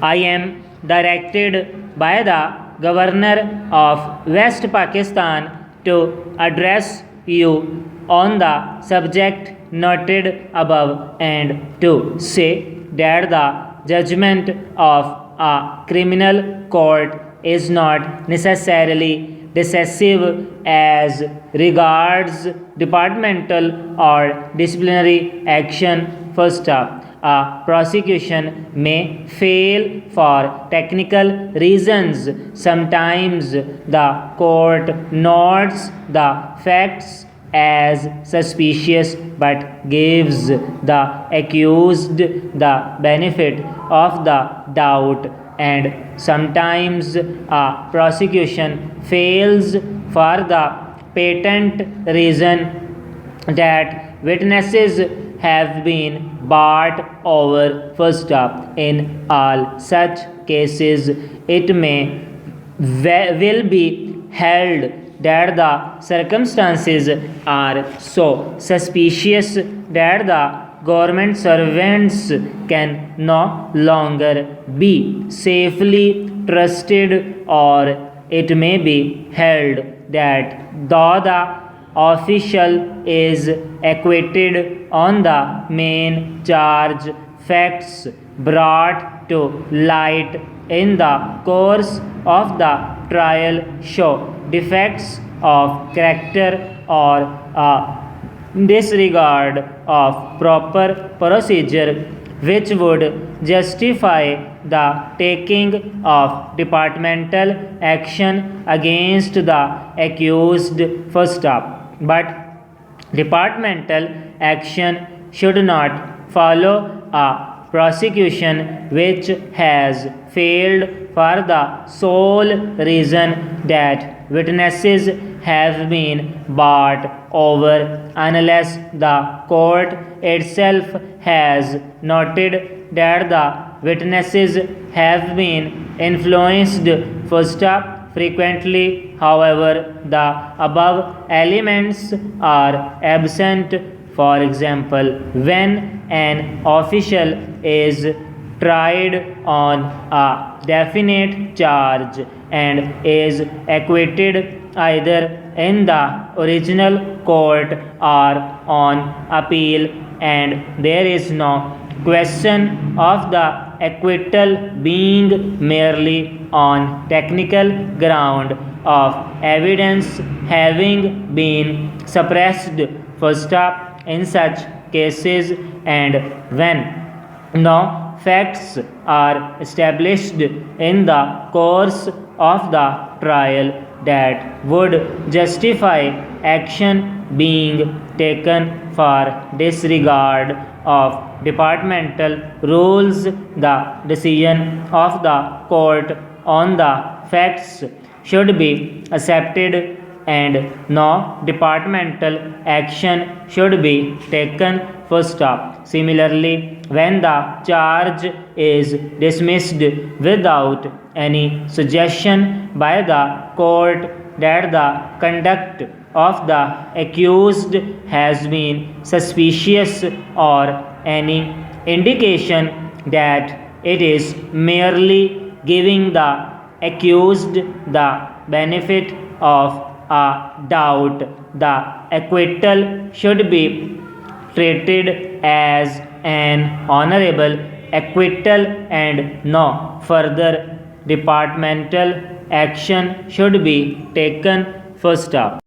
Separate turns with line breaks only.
I am directed by the Governor of West Pakistan to address you on the subject noted above and to say that the judgment of a criminal court is not necessarily decisive as regards departmental or disciplinary action. First up, a prosecution may fail for technical reasons. Sometimes the court notes the facts as suspicious but gives the accused the benefit of the doubt, and sometimes a prosecution fails for the patent reason that witnesses have been bought over. First up, in all such cases, it will be held that the circumstances are so suspicious that the government servants can no longer be safely trusted, or it may be held that though the official is acquitted on the main charge, facts brought to light in the course of the trial show defects of character or disregard of proper procedure which would justify the taking of departmental action against the accused. First up, but departmental action should not follow a prosecution which has failed for the sole reason that witnesses have been bought over, unless the court itself has noted that the witnesses have been influenced. First up, frequently, however, the above elements are absent. For example, when an official is tried on a definite charge and is acquitted either in the original court or on appeal, and there is no question of the acquittal being merely on technical ground of evidence having been suppressed. First up, in such cases, and when no facts are established in the course of the trial that would justify action being taken for disregard of departmental rules, the decision of the court on the facts should be accepted and no departmental action should be taken. First up, similarly, when the charge is dismissed without any suggestion by the court that the conduct of the accused has been suspicious, or any indication that it is merely giving the accused the benefit of a doubt, the acquittal should be treated as an honorable acquittal and no further departmental action should be taken. First up.